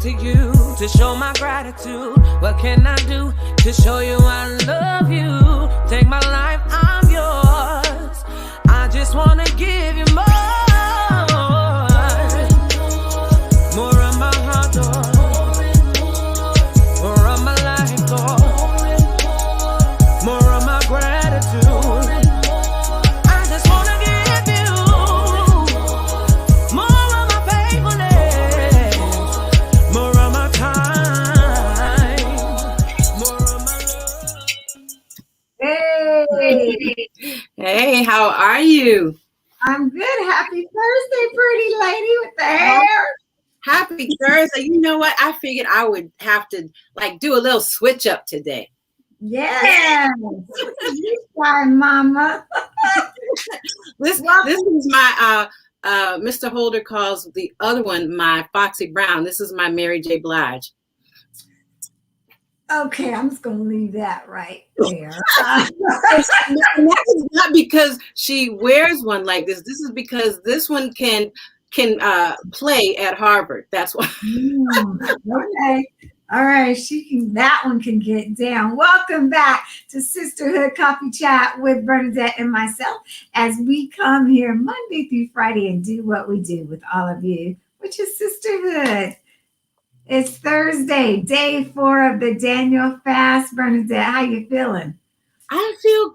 to you to show my gratitude. What can I do to show you I love you? Take my life, I'm yours. I just wanna give you more. More of my heart, Lord. More of my life, Lord. More of my gratitude. I just wanna give you more of my faithfulness. More of my time. More of my love. Hey, how are you? I'm good. Happy Thursday, pretty lady with the hair. Happy Thursday. You know what? I figured I would have to do a little switch up today. Yes. You fly, mama. This is my Mr. Holder calls the other one my Foxy Brown. This is my Mary J. Blige. Okay, I'm just gonna leave that right there. And that is not because she wears one like this. This is because this one can play at Harvard. That's why. Okay. All right. That one can get down. Welcome back to Sisterhood Coffee Chat with Bernadette and myself as we come here Monday through Friday and do what we do with all of you, which is sisterhood. It's Thursday, day 4 of the Daniel fast. Bernadette, how you feeling? I feel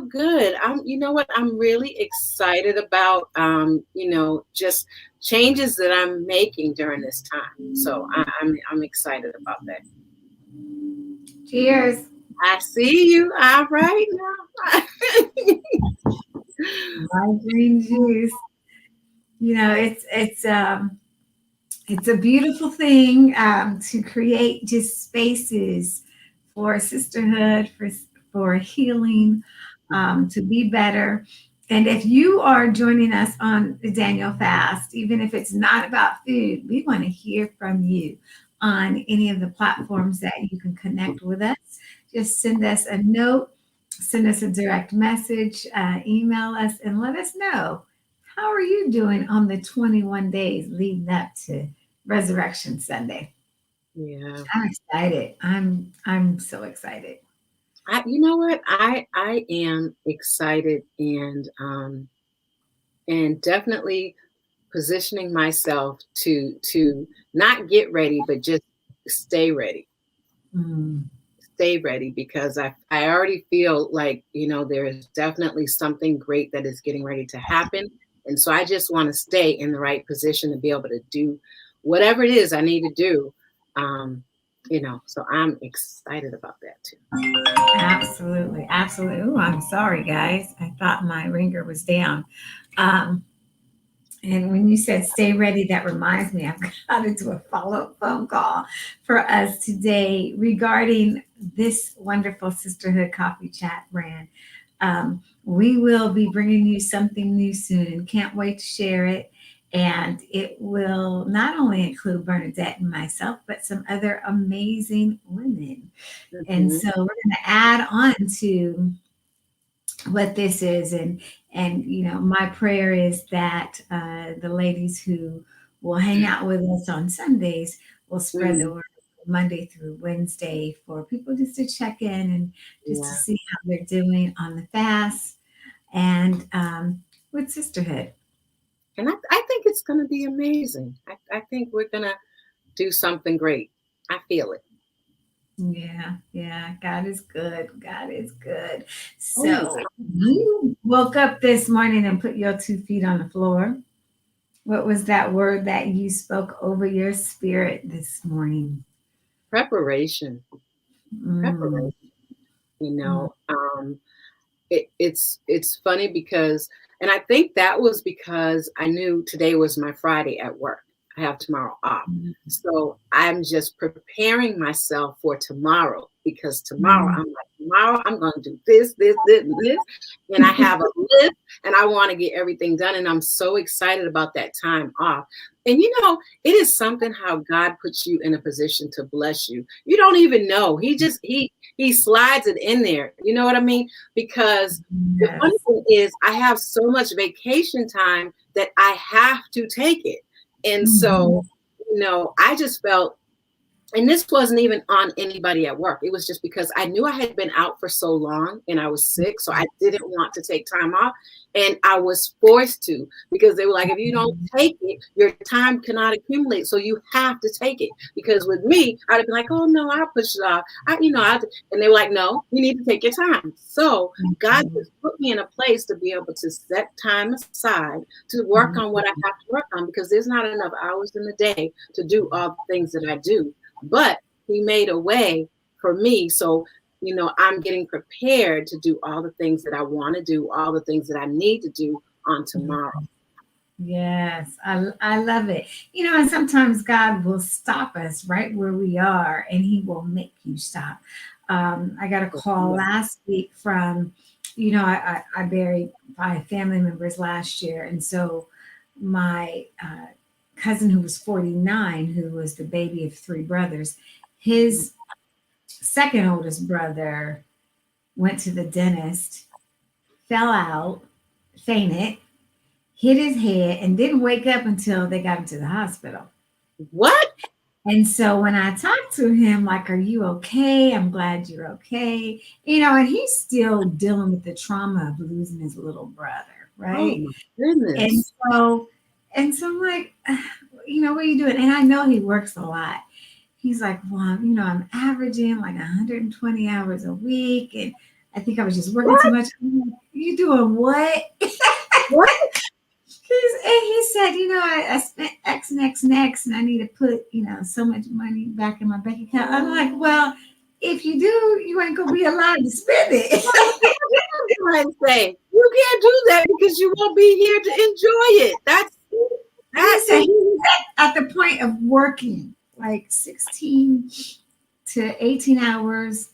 good. You know what? I'm really excited about, just changes that I'm making during this time. So I'm excited about that. Cheers. I see you. All right now. My green juice. You know, it's a beautiful thing to create just spaces for sisterhood, for healing, to be better. And if you are joining us on the Daniel Fast, even if it's not about food, we want to hear from you on any of the platforms that you can connect with us. Just send us a note, send us a direct message, email us, and let us know. How are you doing on the 21 days leading up to Resurrection Sunday? Yeah, I'm excited. I'm so excited. You know what? I am excited and definitely positioning myself to not get ready, but just stay ready. Stay ready, because I already feel like, there is definitely something great that is getting ready to happen. And so I just want to stay in the right position to be able to do whatever it is I need to do. So I'm excited about that too. Absolutely. Absolutely. Ooh, I'm sorry, guys. I thought my ringer was down. And when you said stay ready, that reminds me, I've got to do a follow-up phone call for us today regarding this wonderful Sisterhood Coffee Chat brand. We will be bringing you something new soon and can't wait to share it. And it will not only include Bernadette and myself, but some other amazing women. Mm-hmm. And so we're going to add on to what this is. And my prayer is that the ladies who will hang out with us on Sundays will spread the word Monday through Wednesday for people just to check in and just to see how they're doing on the fast and with sisterhood. And I think it's going to be amazing. I think we're going to do something great. I feel it. Yeah. God is good. God is good. So you woke up this morning and put your 2 feet on the floor. What was that word that you spoke over your spirit this morning? Preparation. Preparation. It's funny because, and I think that was because I knew today was my Friday at work. I have tomorrow off. So I'm just preparing myself for tomorrow, because tomorrow I'm going to do this, and this. And I have a list and I want to get everything done. And I'm so excited about that time off. And it is something how God puts you in a position to bless you. You don't even know. He slides it in there. You know what I mean? Because the funny thing is I have so much vacation time that I have to take it. And so, I just felt, and this wasn't even on anybody at work. It was just because I knew I had been out for so long and I was sick. So I didn't want to take time off. And I was forced to, because they were like, if you don't take it, your time cannot accumulate. So you have to take it. Because with me, I'd have been like, oh no, I'll push it off. And they were like, no, you need to take your time. So God just put me in a place to be able to set time aside to work on what I have to work on, because there's not enough hours in the day to do all the things that I do. But he made a way for me. So, I'm getting prepared to do all the things that I want to do, all the things that I need to do on tomorrow. Yes, I love it. And sometimes God will stop us right where we are, and he will make you stop. I got a call last week from, I buried 5 family members last year. And so my cousin, who was 49, who was the baby of 3 brothers, his second oldest brother went to the dentist, fell out, fainted, hit his head, and didn't wake up until they got him to the hospital. What? And so when I talked to him, like, are you okay? I'm glad you're okay. And he's still dealing with the trauma of losing his little brother, right? Oh my goodness. And so I'm like, what are you doing? And I know he works a lot. He's like, well, I'm averaging like 120 hours a week. And I think I was just working too much. I'm like, you doing what? What? And he said, I spent X and X and X, and I need to put, so much money back in my bank account. I'm like, well, if you do, you ain't going to be allowed to spend it. I say, you can't do that because you won't be here to enjoy it. That's at the point of working like 16 to 18 hours,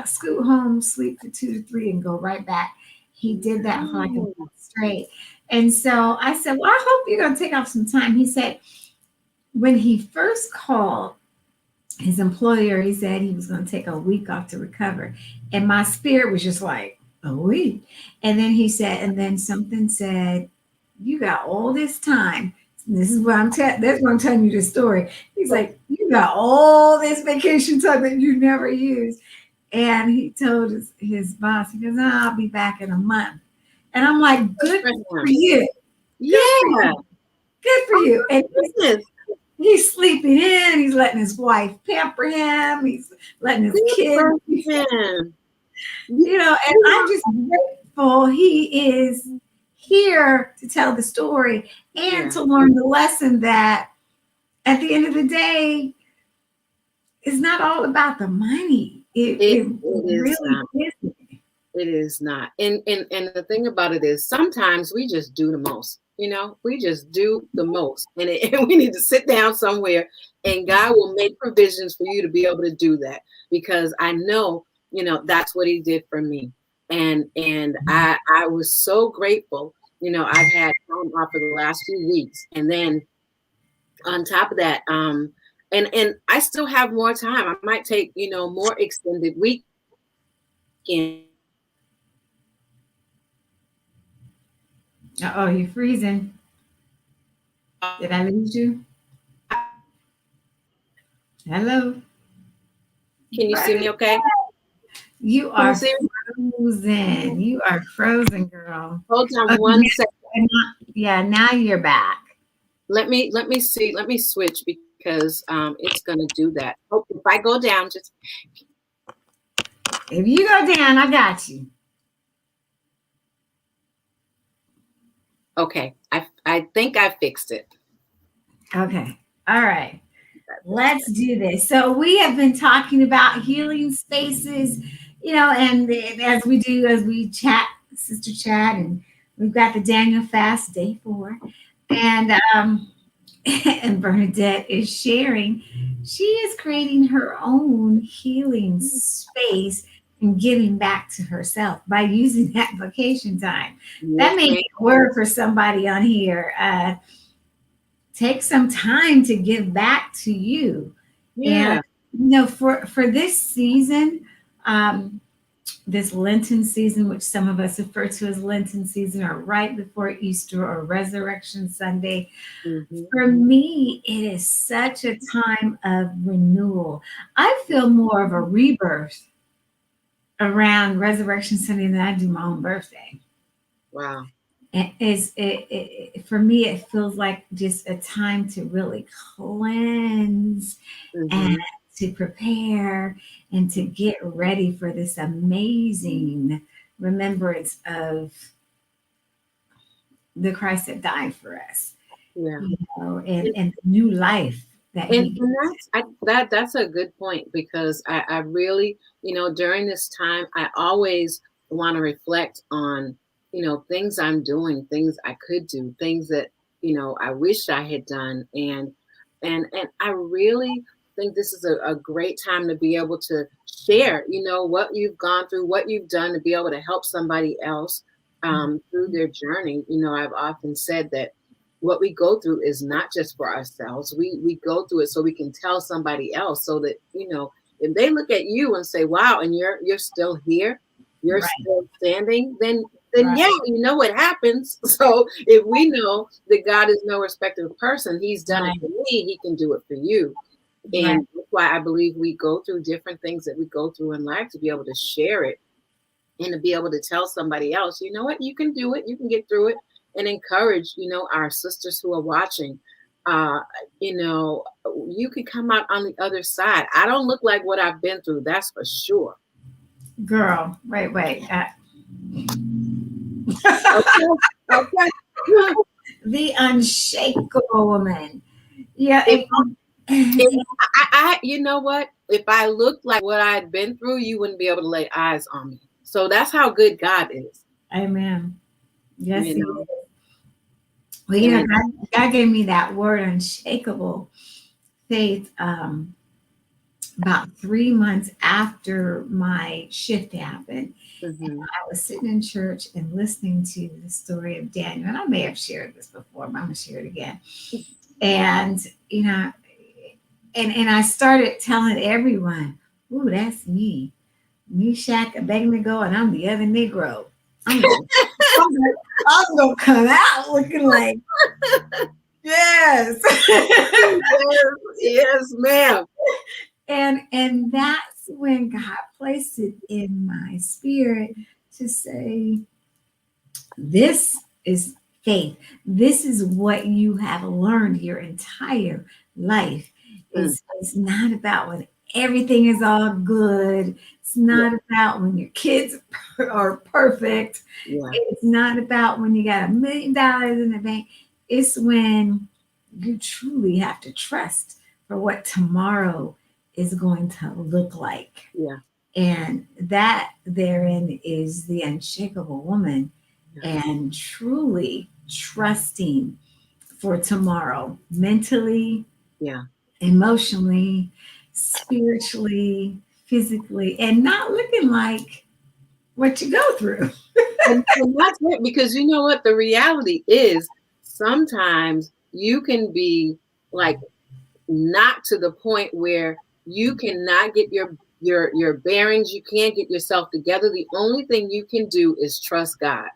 scoot home, sleep for 2 to 3, and go right back. He did that for like a month straight. And so I said, well, I hope you're going to take off some time. He said, when he first called his employer, he said he was going to take a week off to recover. And my spirit was just like, a week. And then he said, and then something said, you got all this time. This is what that's why I'm telling you the story. He's like, you got all this vacation time that you never used. And he told his boss, he goes, I'll be back in a month. And I'm like, good for you. Yeah. Good for you. And he's sleeping in. He's letting his wife pamper him. He's letting his kids. And I'm just grateful he is here to tell the story and to learn the lesson that at the end of the day, it's not all about the money. It really isn't. It is not. And the thing about it is sometimes we just do the most. We just do the most. And we need to sit down somewhere, and God will make provisions for you to be able to do that, because I know, that's what he did for me. And I was so grateful. I've had time off for the last few weeks. And then on top of that, and I still have more time. I might take, more extended weekend. Uh-oh, you're freezing. Did I lose you? Hello? Can you see me okay? You are frozen. You are frozen, girl. Hold on one second. Yeah, now you're back. Let me see. Let me switch, because it's gonna do that. Oh, if I go down, just if you go down, I got you. Okay. I think I fixed it. Okay. All right. Let's do this. So we have been talking about healing spaces, and as we chat, Sister Chat, and we've got the Daniel Fast Day 4, and Bernadette is sharing. She is creating her own healing space and giving back to herself by using that vacation time. That may be a word for somebody on here. Take some time to give back to you. Yeah. And, for this season, this Lenten season, which some of us refer to as Lenten season, or right before Easter or Resurrection Sunday. For me, it is such a time of renewal. I feel more of a rebirth around Resurrection Sunday than I do my own birthday. Wow. For me, it feels like just a time to really cleanse and to prepare and to get ready for this amazing remembrance of the Christ that died for us. Yeah. You know, and the new life that he that's a good point, because I really, during this time, I always want to reflect on, things I'm doing, things I could do, things that, I wish I had done. And I really think this is a great time to be able to share, what you've gone through, what you've done, to be able to help somebody else through their journey. I've often said that what we go through is not just for ourselves. We go through it so we can tell somebody else, so that, if they look at you and say, wow, and you're still here, you're still standing, then yeah, you know what happens. So if we know that God is no respecter of person, he's done it for me, he can do it for you. And that's why I believe we go through different things that we go through in life, to be able to share it and to be able to tell somebody else, you know what, you can do it, you can get through it, and encourage, our sisters who are watching, you can come out on the other side. I don't look like what I've been through, that's for sure. Girl, wait. Okay. The Unshakable Woman. Yeah. I you know what? If I looked like what I'd been through, you wouldn't be able to lay eyes on me. So that's how good God is. Amen. Yes, he is. Well, God gave me that word, unshakable faith, about 3 months after my shift happened. And I was sitting in church and listening to the story of Daniel, and I may have shared this before, but I'm gonna share it again. And and I started telling everyone, "Ooh, that's me, Meshach, Abednego, and I'm the other Negro. I'm gonna come out looking like yes, yes, ma'am." And that's when God placed it in my spirit to say, this is faith. This is what you have learned your entire life. It's not about when everything is all good. It's not about when your kids are perfect. Yeah. It's not about when you got $1 million in the bank. It's when you truly have to trust for what tomorrow is going to look like. Yeah. And that therein is the unshakable woman, and truly trusting for tomorrow, mentally, emotionally, spiritually, physically, and not looking like what you go through. and that's it, because you know what? The reality is sometimes you can be like not to the point where you cannot get your bearings. You can't get yourself together. The only thing you can do is trust God,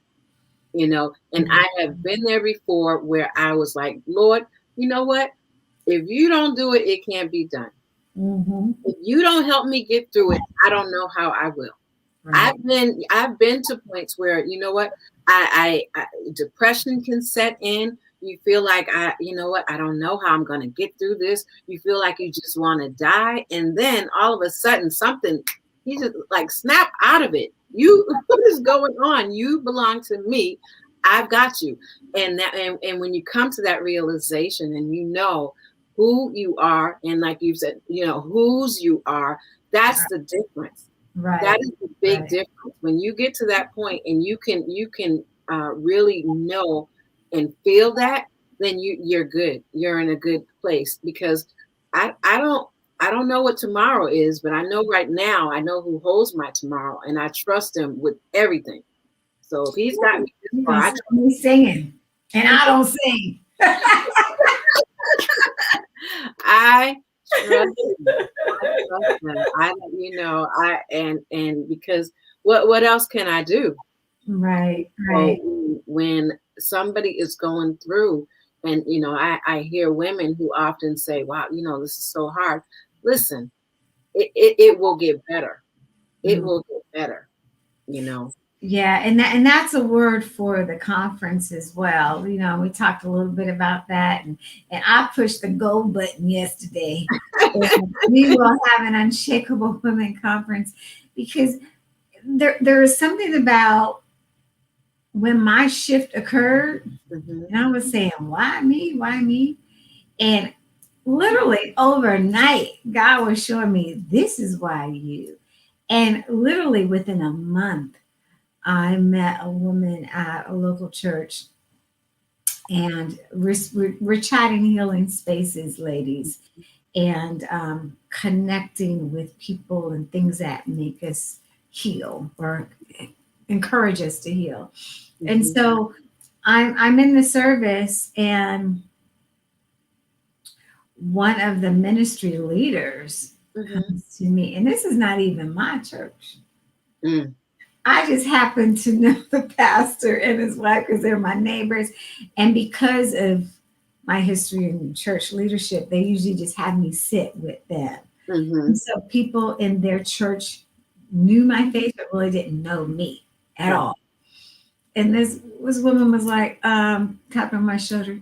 and I have been there before where I was like, Lord, you know what? If you don't do it, it can't be done. If you don't help me get through it, I don't know how I will. Right. I've been to points where, you know what, I depression can set in. You feel like I don't know how I'm going to get through this. You feel like you just want to die. And then all of a sudden something, you just like snap out of it. What is going on? You belong to me. I've got you. And when you come to that realization and you know who you are, and like you said, whose you are, that's the difference. Right. That is the big difference. When you get to that point and you can really know and feel that, then you're good. You're in a good place, because I don't know what tomorrow is, but I know right now, I know who holds my tomorrow, and I trust him with everything. So if he's got me this far, he's singing, and I don't sing. I trust him. And because what else can I do? Right. So when somebody is going through, and I hear women who often say, wow, this is so hard. Listen, it will get better. It will get better, Yeah, and that's a word for the conference as well. We talked a little bit about that, and I pushed the go button yesterday. And we will have an Unshakable Women Conference because there is something about when my shift occurred, and I was saying, why me? Why me? And literally overnight, God was showing me, this is why you. And literally within a month, I met a woman at a local church, and we're chatting healing spaces, ladies, and connecting with people and things that make us heal or encourage us to heal. And so I'm in the service, and one of the ministry leaders comes to me, and this is not even my church. I just happen to know the pastor and his wife because they're my neighbors. And because of my history in church leadership, they usually just have me sit with them. And so people in their church knew my face, but really didn't know me at all. And this woman was like, tapping on my shoulder,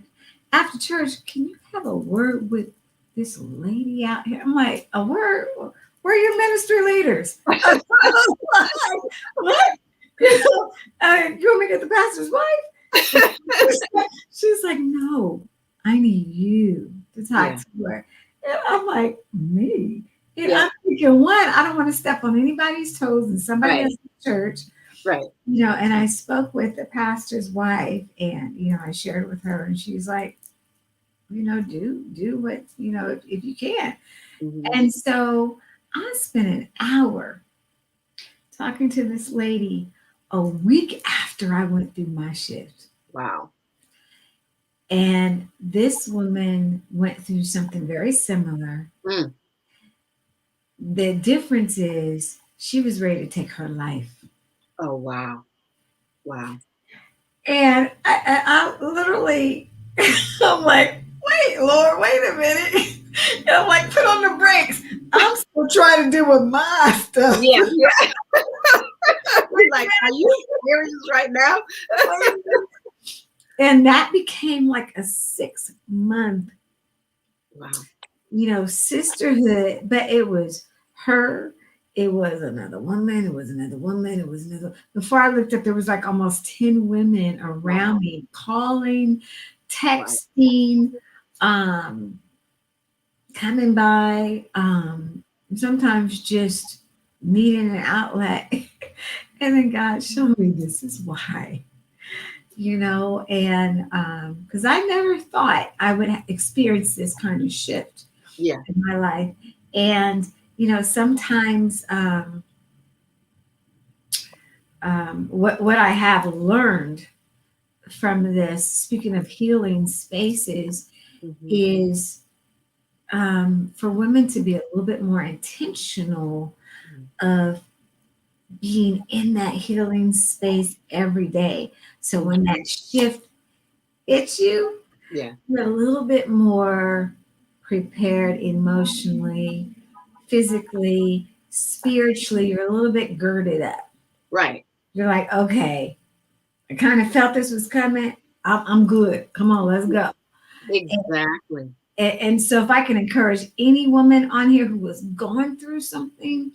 after church, can you have a word with this lady out here? I'm like, a word? Where are your ministry leaders? What? You want me to get the pastor's wife? She's like, no, I need you to talk to her. And I'm like, me? And I'm thinking, one, I don't want to step on anybody's toes in somebody else's church. Right. And I spoke with the pastor's wife, and, I shared with her, and she's like, do what, if you can. And so I spent an hour talking to this lady a week after I went through my shift. Wow. And this woman went through something very similar. The difference is she was ready to take her life. Oh, wow. Wow. And I literally, I'm like, wait, Lord, wait a minute. And I'm like, put on the brakes. I'm still trying to deal with my stuff. Yeah. We're like, are you serious right now? And that became like a 6-month, sisterhood. But it was her. It was another woman. It was another woman. It was another. Before I looked up, there was like almost 10 women around me, calling, texting, coming by, sometimes just needing an outlet. And then God showed me this is why, and because I never thought I would experience this kind of shift in my life. And, sometimes what I have learned from this, speaking of healing spaces, is for women to be a little bit more intentional of being in that healing space every day. So when that shift hits you, you're a little bit more prepared emotionally, physically, spiritually. You're a little bit girded up. Right. You're like, okay, I kind of felt this was coming. I'm good. Come on, let's go. Exactly. And so if I can encourage any woman on here who was going through something,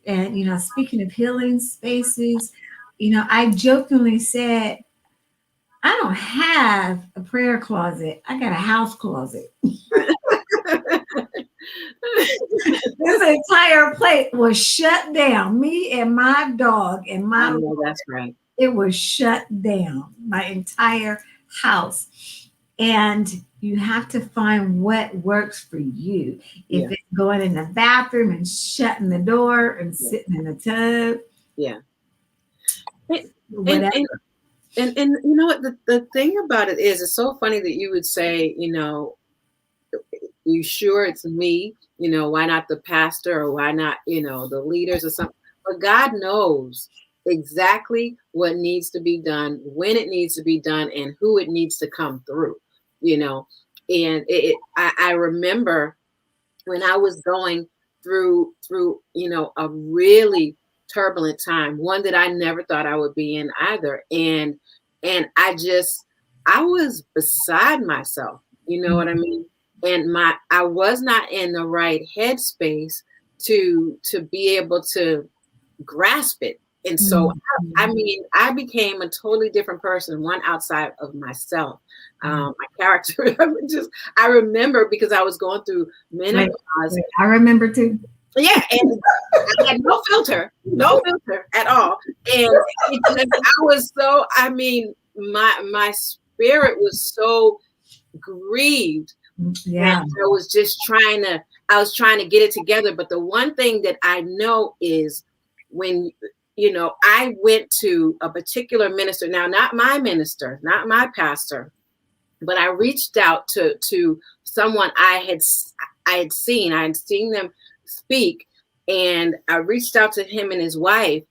and, speaking of healing spaces, I jokingly said, I don't have a prayer closet. I got a house closet. This entire place was shut down. Me and my dog and my that's right. It was shut down. My entire house. And you have to find what works for you. If it's going in the bathroom and shutting the door and sitting in the tub. Yeah. Whatever. And you know what, the thing about it is, it's so funny that you would say, you sure it's me, why not the pastor, or why not, the leaders or something. But God knows exactly what needs to be done, when it needs to be done, and who it needs to come through, you know. And I remember when I was going through, you know, a really turbulent time, one that I never thought I would be in either. And I was beside myself, you know what I mean? And I was not in the right headspace to be able to grasp it. And so, I mean, I became a totally different person, one outside of myself. My character, I remember because I was going through menopause. I remember too. Yeah, and I had no filter at all. And I was so, I mean, my spirit was so grieved. Yeah. And I was just trying to get it together. But the one thing that I know is when, you know, I went to a particular minister, now not my minister, not my pastor, but I reached out to someone I had seen them speak, and I reached out to him and his wife,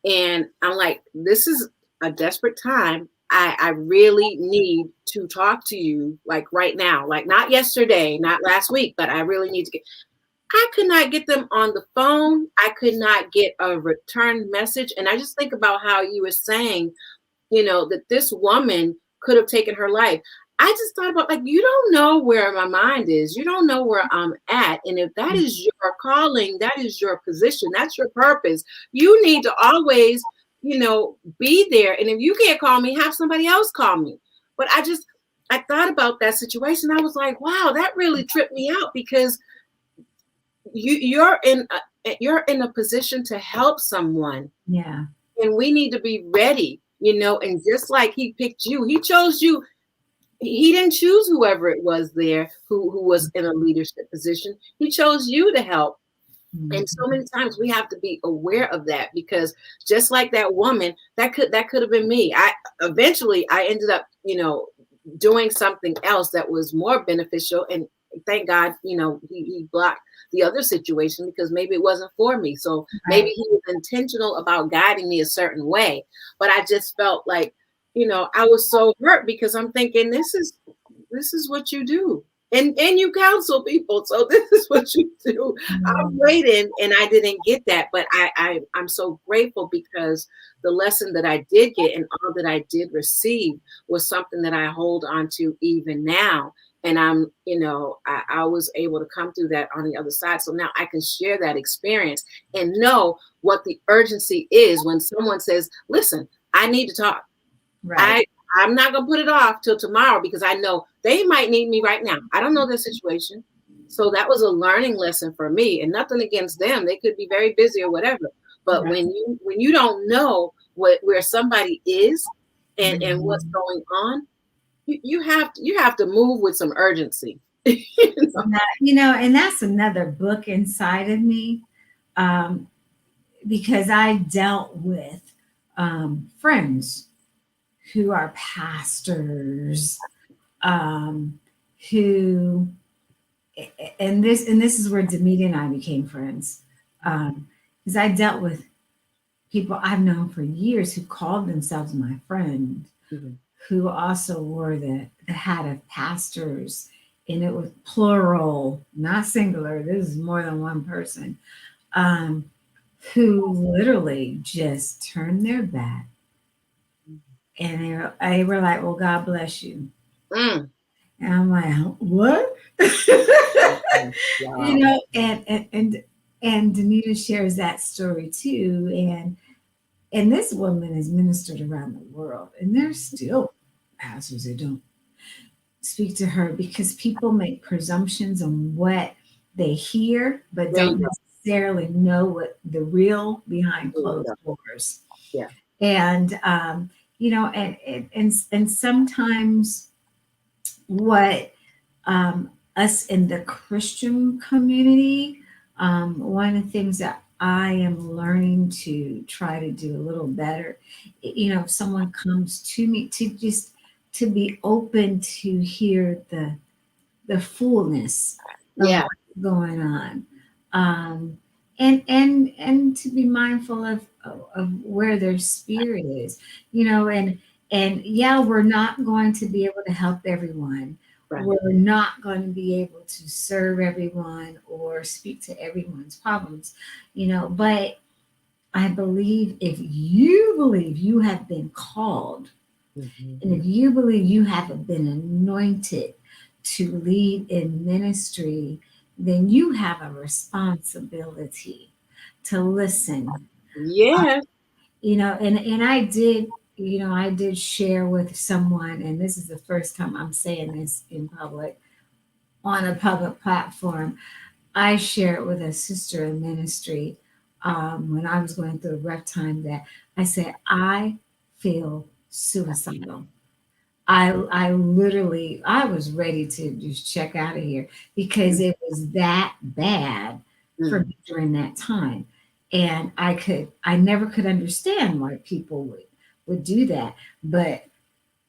and I'm like, this is a desperate time. I really need to talk to you, like right now, like not yesterday, not last week, but I really need to get. I could not get them on the phone. I could not get a return message. And I just think about how you were saying, you know, that this woman could have taken her life. I just thought about, like, you don't know where my mind is. You don't know where I'm at. And if that is your calling, that is your position, that's your purpose, you need to always, you know, be there. And if you can't call me, have somebody else call me. But I thought about that situation. I was like, wow, that really tripped me out, because you're in a position to help someone. Yeah. And we need to be ready, you know, and just like he picked you, he chose you. He didn't choose whoever it was there who was in a leadership position. He chose you to help. And so many times we have to be aware of that, because just like that woman, that could have been me. I ended up, you know, doing something else that was more beneficial. And thank God, you know, he blocked the other situation, because maybe it wasn't for me. So maybe he was intentional about guiding me a certain way. But I just felt like, you know, I was so hurt, because I'm thinking, this is what you do. And you counsel people. So this is what you do. I'm waiting, and I didn't get that. But I'm so grateful, because the lesson that I did get and all that I did receive was something that I hold on to even now. And I'm, you know, I was able to come through that on the other side. So now I can share that experience and know what the urgency is when someone says, listen, I need to talk. Right. I'm not going to put it off till tomorrow, because I know they might need me right now. I don't know their situation. So that was a learning lesson for me, and nothing against them. They could be very busy or whatever. But when you don't know where somebody is and what's going on, you have to move with some urgency. You know, and that's another book inside of me, because I dealt with friends who are pastors, who, and this is where Demita and I became friends, because I dealt with people I've known for years who called themselves my friend, who also were the head of pastors, and it was plural, not singular. This is more than one person, who literally just turned their back. And they were like, well, God bless you. And I'm like, what? You know, and Demita shares that story too. And this woman is ministered around the world. And there's still pastors that don't speak to her, because people make presumptions on what they hear, but don't necessarily know what the real behind closed doors. Yeah. And you know, and sometimes what us in the Christian community, one of the things that I am learning to try to do a little better, you know, if someone comes to me, to be open to hear the fullness of what's going on. and to be mindful of where their spirit is, and yeah, we're not going to be able to help everyone. Right. We're not going to be able to serve everyone or speak to everyone's problems, but I believe if you believe you have been called, Mm-hmm. and if you believe you have been anointed to lead in ministry, then you have a responsibility to listen. Yeah. And I did share with someone, and this is the first time I'm saying this in public on a public platform. I shared with a sister in ministry when I was going through a rough time that I said, I feel suicidal. I was ready to just check out of here because it was that bad for Mm. me during that time. And I never could understand why people would do that. But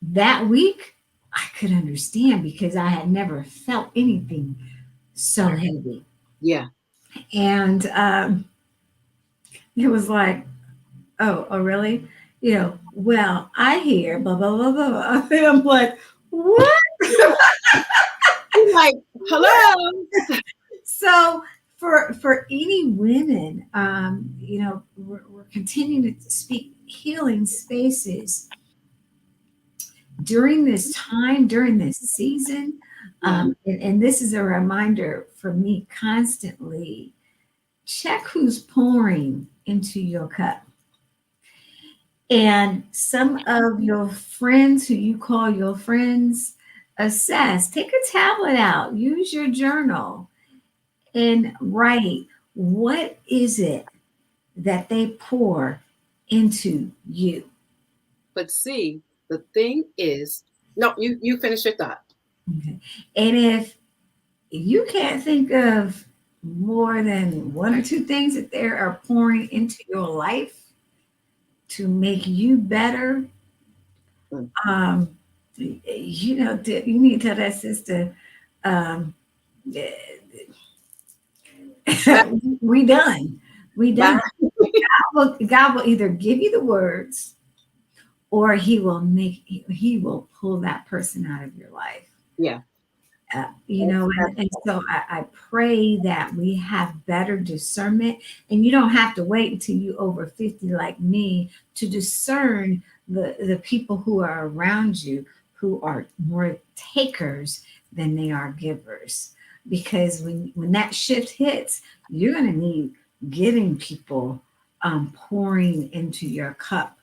that week I could understand because I had never felt anything so heavy. Yeah. And it was like, oh, really? Well, I hear blah, blah, blah, blah, blah. And I'm like, what? I'm like, hello. So for any women, we're continuing to speak healing spaces during this time, during this season. And this is a reminder for me constantly, check who's pouring into your cup. And some of your friends who you call your friends, assess, take a tablet out, use your journal and write, what is it that they pour into you? But see, the thing is, no, you finish your thought. Okay. And if you can't think of more than one or two things that they are pouring into your life to make you better, you need to tell that sister, we done. God will either give you the words, or he will pull that person out of your life. Yeah. And so I pray that we have better discernment, and you don't have to wait until you over 50 like me to discern the people who are around you who are more takers than they are givers. Because when that shift hits, you're going to need giving people pouring into your cup.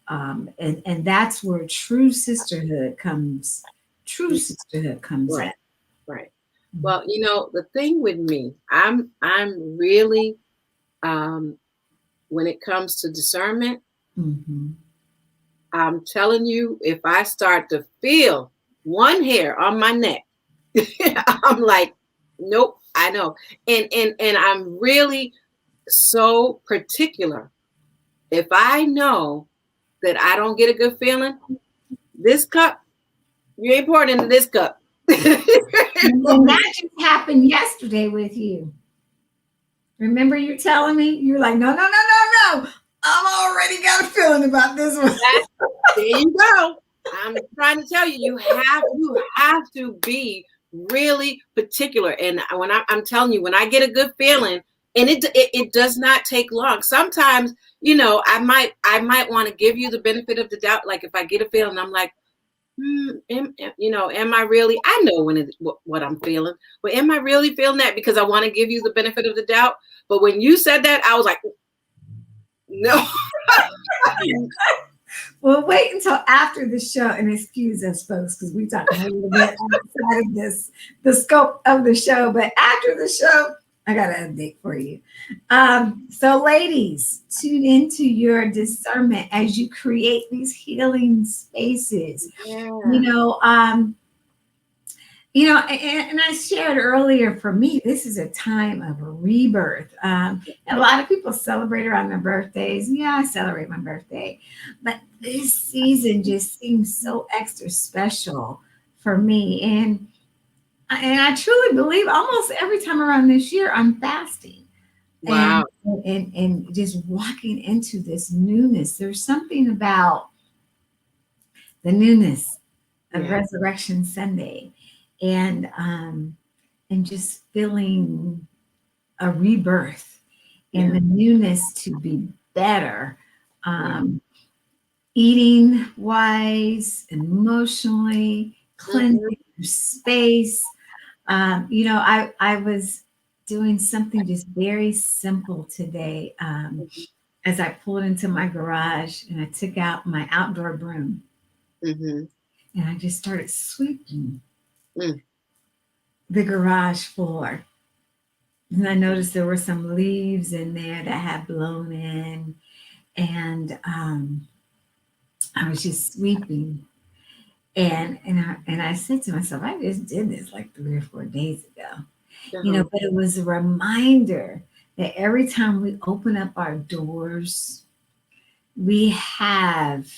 And that's where true sisterhood comes Right. in. Right. Well, the thing with me, I'm really, when it comes to discernment, I'm telling you, if I start to feel one hair on my neck, I'm like, nope, I know. And I'm really so particular. If I know that I don't get a good feeling, this cup, you ain't pouring into this cup. And that just happened yesterday with you. Remember you telling me? You're like, no. I'm already got a feeling about this one. There you go. I'm trying to tell you, you have to be really particular. And when I'm telling you, when I get a good feeling, and it does not take long. Sometimes, I might want to give you the benefit of the doubt. Like if I get a feeling, I'm like, am I really? I know what I'm feeling, but am I really feeling that? Because I want to give you the benefit of the doubt. But when you said that, I was like, no. Well, wait until after the show, and excuse us, folks, because we talked a little bit outside of the scope of the show. But after the show, I got an update for you. So, ladies, tune into your discernment as you create these healing spaces. Yeah. And I shared earlier, for me, this is a time of rebirth. A lot of people celebrate around their birthdays. Yeah, I celebrate my birthday. But this season just seems so extra special for me. And I truly believe almost every time around this year, I'm fasting. Wow. and just walking into this newness. There's something about the newness of Resurrection Sunday, and just feeling a rebirth and the newness to be better, eating wise, emotionally, cleansing your space. I was doing something just very simple today, as I pulled into my garage and I took out my outdoor broom, and I just started sweeping the garage floor. And I noticed there were some leaves in there that had blown in, and I was just sweeping. And I said to myself, I just did this like 3 or 4 days ago, but it was a reminder that every time we open up our doors, we have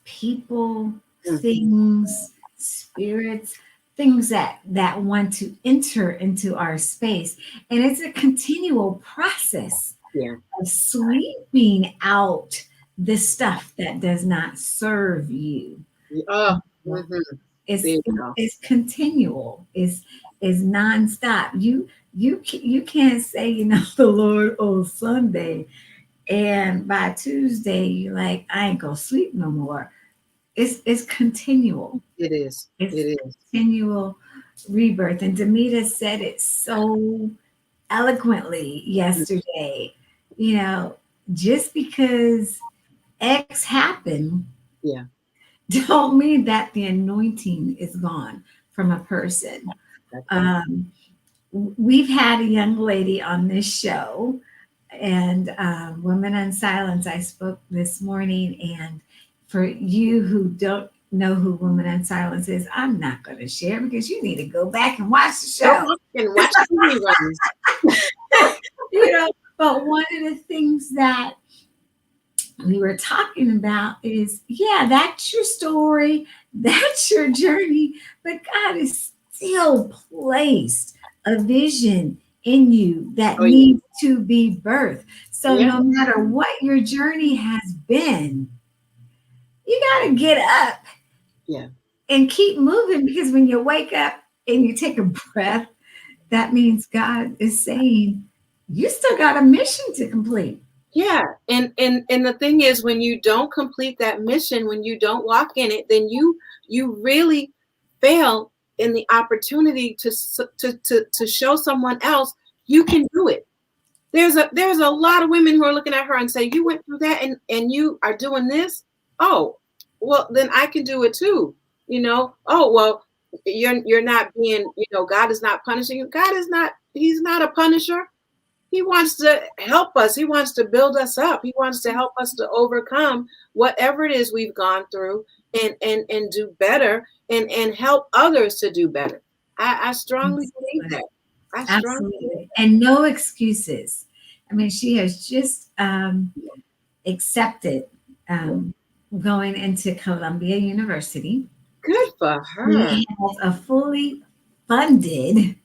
people, things, spirits, things that want to enter into our space. And it's a continual process of sweeping out the stuff that does not serve you. It's continual. It's nonstop. You can't say, the Lord on Sunday, and by Tuesday you're like, I ain't gonna sleep no more. It's continual. It is. Continual rebirth. And Demita said it so eloquently yesterday. Just because X happened, don't mean that the anointing is gone from a person. We've had a young lady on this show, and Women in Silence, I spoke this morning. And for you who don't know who Women in Silence is, I'm not going to share, because you need to go back and watch the show. And watch the reruns. But one of the things that we were talking about is, that's your story, that's your journey, but God has still placed a vision in you that needs to be birthed. So no matter what your journey has been, you got to get up and keep moving, because when you wake up and you take a breath, that means God is saying, you still got a mission to complete. Yeah. And the thing is, when you don't complete that mission, when you don't walk in it, then you really fail in the opportunity to show someone else you can do it. There's a lot of women who are looking at her and say, you went through that and you are doing this. Oh, well, then I can do it too. Oh, well, you're not being, God is not punishing you. God is not, he's not a punisher. He wants to help us. He wants to build us up. He wants to help us to overcome whatever it is we've gone through and do better and help others to do better. I strongly believe that. Absolutely. And no excuses. I mean, she has just accepted going into Columbia University. Good for her. She has a fully funded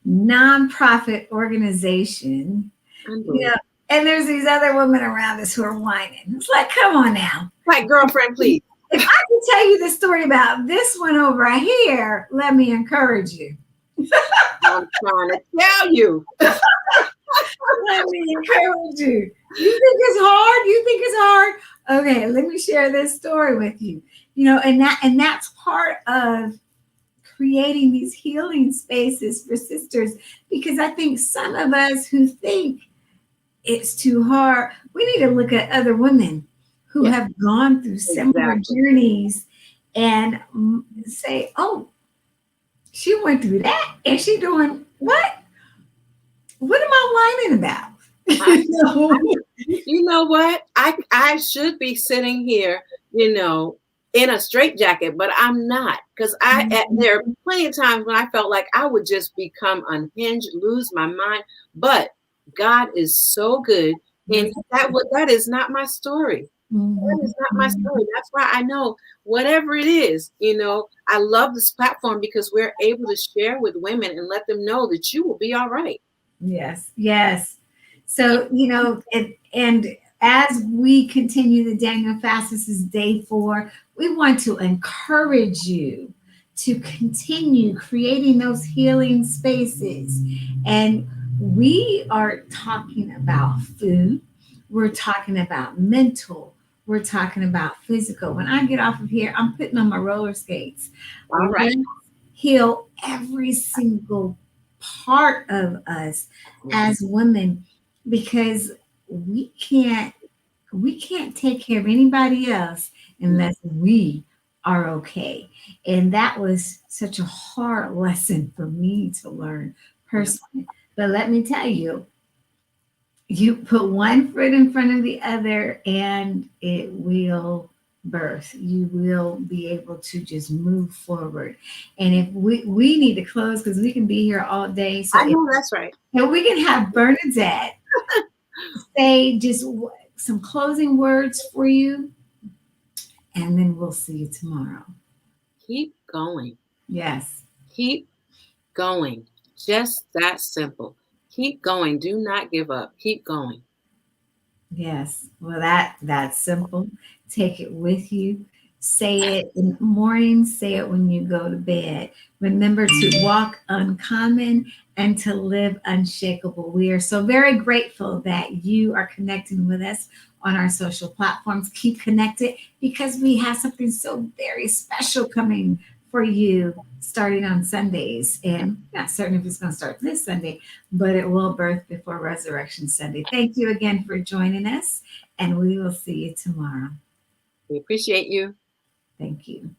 nonprofit organization. And there's these other women around us who are whining. It's like, come on now. Like, girlfriend, please. If I can tell you the story about this one over here, let me encourage you. I'm trying to tell you. Let me encourage you. You think it's hard? You think it's hard? Okay, let me share this story with you. And that's part of creating these healing spaces for sisters, because I think some of us who think it's too hard, we need to look at other women who have gone through similar journeys and say, oh, she went through that and she doing what? What am I whining about? You know what? I should be sitting here, in a straitjacket, but I'm not, because there are plenty of times when I felt like I would just become unhinged, lose my mind. But God is so good, and that is not my story. That is not my story. That's why I know whatever it is, I love this platform because we're able to share with women and let them know that you will be all right. Yes, yes. So, and as we continue the Daniel fast, this is day 4. We want to encourage you to continue creating those healing spaces. And we are talking about food. We're talking about mental. We're talking about physical. When I get off of here, I'm putting on my roller skates. All right. Let's heal every single part of us as women, because we can't take care of anybody else unless we are okay. And that was such a hard lesson for me to learn personally. But let me tell you, you put one foot in front of the other and it will birth. You will be able to just move forward. And if we need to close because we can be here all day. So I know that's right. And we can have Bernadette say just some closing words for you, and then we'll see you tomorrow. Keep going. Yes. Keep going. Just that simple. Keep going. Do not give up. Keep going. Yes. Well, that's simple. Take it with you. Say it in the morning. Say it when you go to bed. Remember to walk uncommon and to live unshakable. We are so very grateful that you are connecting with us on our social platforms. Keep connected because we have something so very special coming for you starting on Sundays. And not certain if it's going to start this Sunday, but it will birth before Resurrection Sunday. Thank you again for joining us, and we will see you tomorrow. We appreciate you. Thank you.